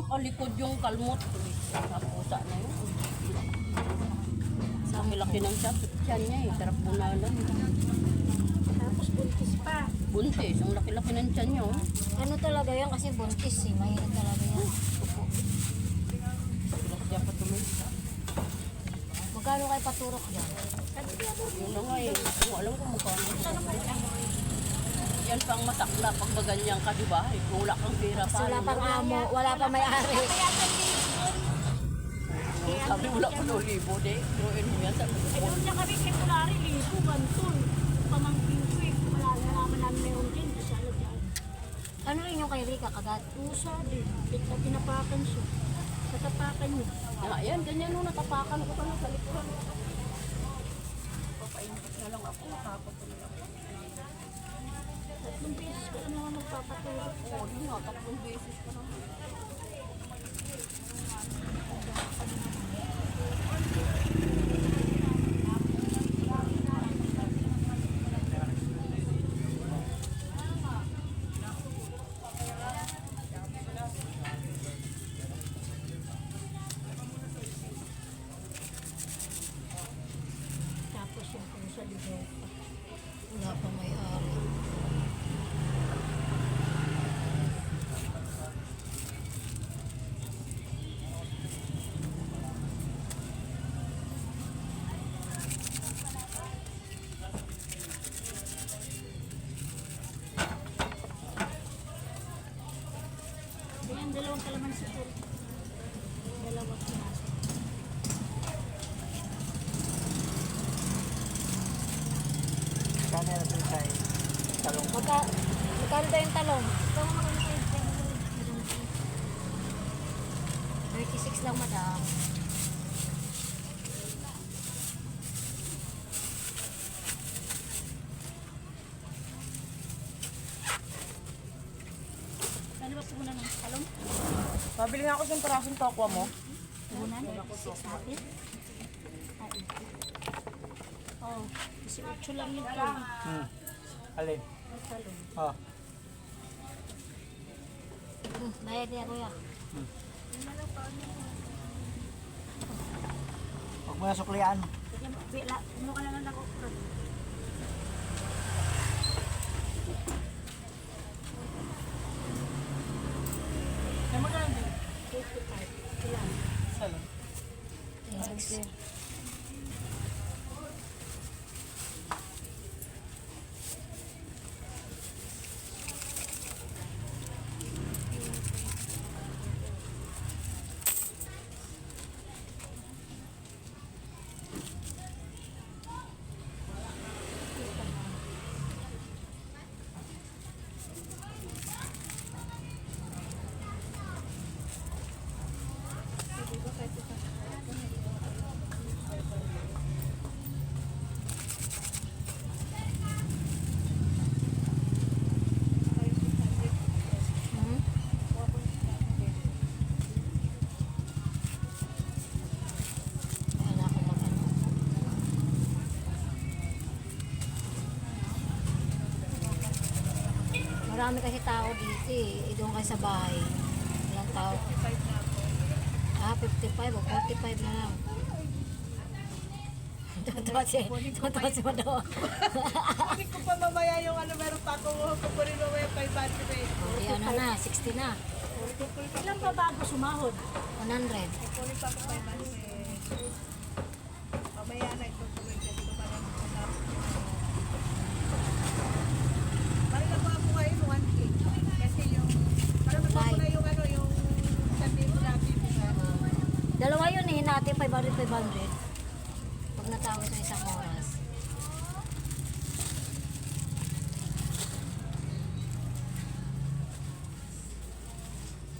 Nakalikod yung kalmot. Sa pusa na yun. Sa laki ng tiyan niya eh. Sarap bunalan. Tapos buntis pa. Buntis. Ang laki-laki ng tiyan niya. Oh. Ano talaga yan kasi buntis eh. Mahirap talaga yan. Opo. Sila siya pa tuloy. Magkano kayo paturok yan? Yun na nga eh. Kung alam ko magkano. Yan pang masakla pag ganyan ka, di ba? Eh, kung wala kang pera pa. Wala pang amo, wala pang may-ari. Sabi wala pa daw libo, de. Turuin mo yan sa Ayun na kami kay Kulari, libo, gantul. Pamangkin ko eh, malalaman namin meron din. Sa dyan. Ano rin yung kay Rika kagat? Pusa din. Bigla tinapakan siya. Sa tapakan niya. yan, ganyan nung natapakan ko pa lang sa likuran. Papainit na lang ako, nakakot na lang. 3 beses ko na naman magpapatulog. Oo, di nga, 3 beses pa naman. Tapos yung pusa ligaw pa. Wala pang may-ari. Ayan, dalawang kalamansi po. Dalawang pinaso. Kanya na sa talong. Magkano daw yung talong? Ito ang mga 36 lang madam. Ano ba puhunan ng talong? Pabili nga ako sa parasong tokwa mo. Puhunan? 6 natin? Ay, oh, 18 lang yung talong. Alin? Ang talong. Oh. Bayad niya kuya. Huwag mo na suklian. Sige, ano ka na lang ako. Ay, magkano din? 55. Ilan? Isa lang. Thanks. Hmm? Ayan ako mag-ano. Marami kasi tao dito eh. Doon kayo sa bahay. Ilang tao? 55 o 45 na lang. Tatawa si Madawa. Hindi ko pa mamaya yung ano, meron pa akong kukunin mamaya 500 eh. Ayan na, 60 na. Ilan pa bago sumahod? 100. Kukunin pa ako 500 eh. Mamaya na ito tuloy dyan. Ito parang parang nakuha ko ngayon 1K. Kasi yung, parang nakuha ko na yung ano, yung sabihin mo natin. Dalawa yun eh, natin 500. Pag natawag sa isang oras.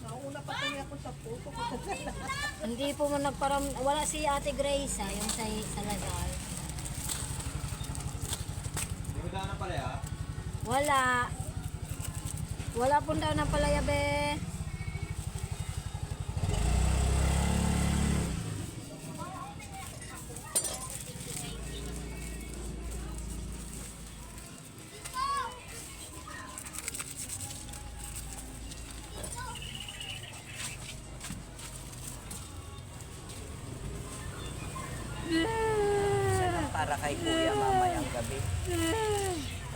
Nauna pa tuloy ako sa puso ko. Hindi po mo nagparam... Wala si Ate Grace yung sa Lazal. Hindi mo daan na pala ya? Wala. Wala pong daw ng palaya be. kay kuya mamayang gabi.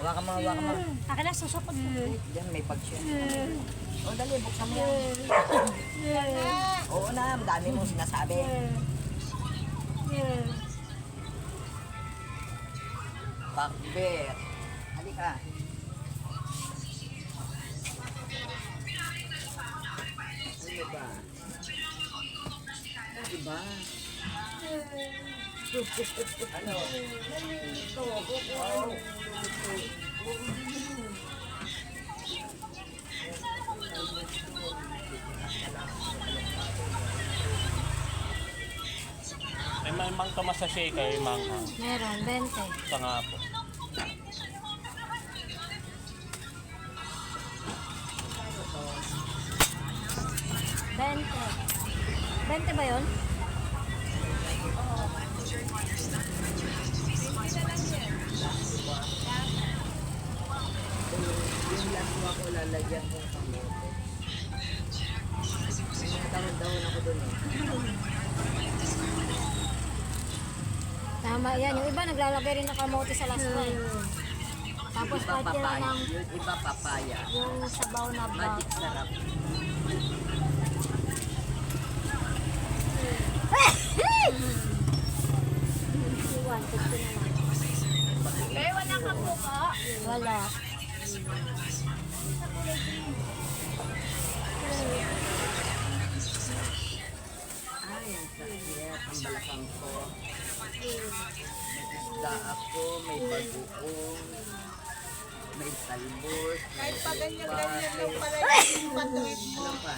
Hawakan mo, hawakan mo. Akin na, susupot mo. Diyan may bag siya. O dali, buksan mo yan. Oo na, dami mong sinasabi. Pakber. Halika. Ano ba? Ano ba? Ano? Nalito. Wow. May mang Tomas sa shake ay manghang. Meron, 20. Ito nga po. Bente. Bente ba yun? Yung laso ako lalagyan kong kamote. Tawad-tawad ako dun eh. Tama yan. Yung iba naglalagay rin ng kamote sa laswa eh. Tapos Iba kahit yun papaya. ng Yung iba papaya. yung sabaw na bag. Magic sarap. Iwan, gusto na lang. Eh, wala kang buka. Wala. Ay, ang sakit. Ang balakang ko. May isda ako, may bagoong, may talbos, may Kahit pa ganyan-ganyan lang pare. pala yung patuwid mo. Ano pa?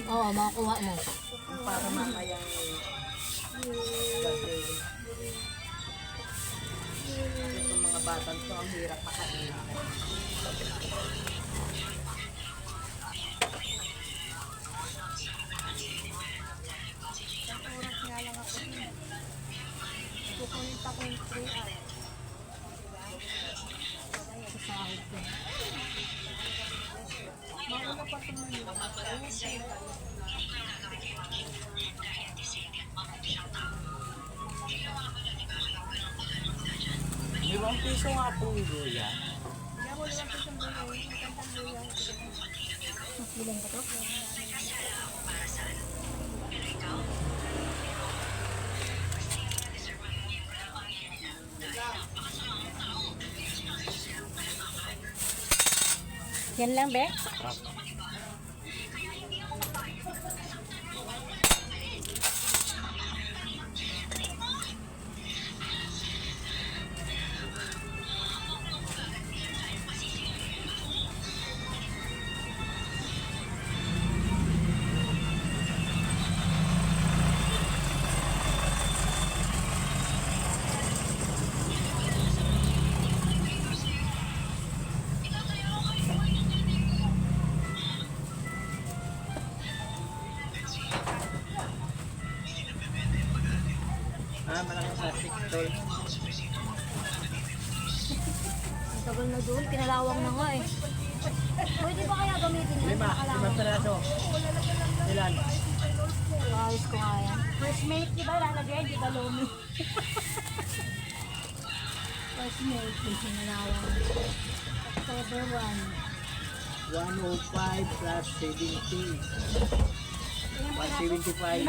Oo, makukuha mo. Para mamayang gabi. Itong mga batang to, ang hirap pakainin. Sasahod ko. Limang piso nga po yung luya. Bilang ba to? Yan lang, be? Ah, malaking plastic tol. Ang tagal na doon, kinalawang na nga eh. Pwede ba kaya gamitin yan? Limang peraso. Ilan? Ayos ko nga yan. First mate, di ba lalagay? Di ba lomi? First mate, yung kinalawang. October 1. 105 plus 70. 175.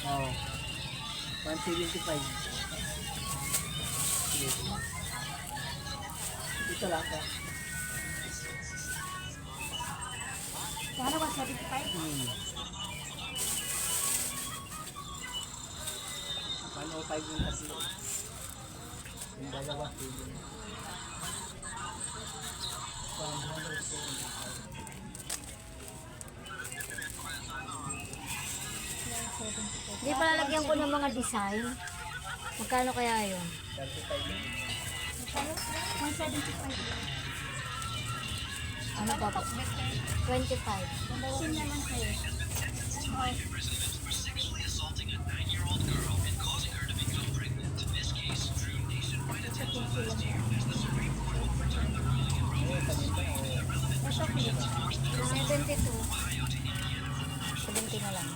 Oh. 175. Sige. Ito lang ka. Kaya 175? 105 yung tatlo. Yung dalawa, sige. 175. Hindi pa lalagyan ko ng mga design. Magkano kaya yun? 175. Ano pa po? 25. Sin naman sa'yo. Ito, 72. 70 na lang.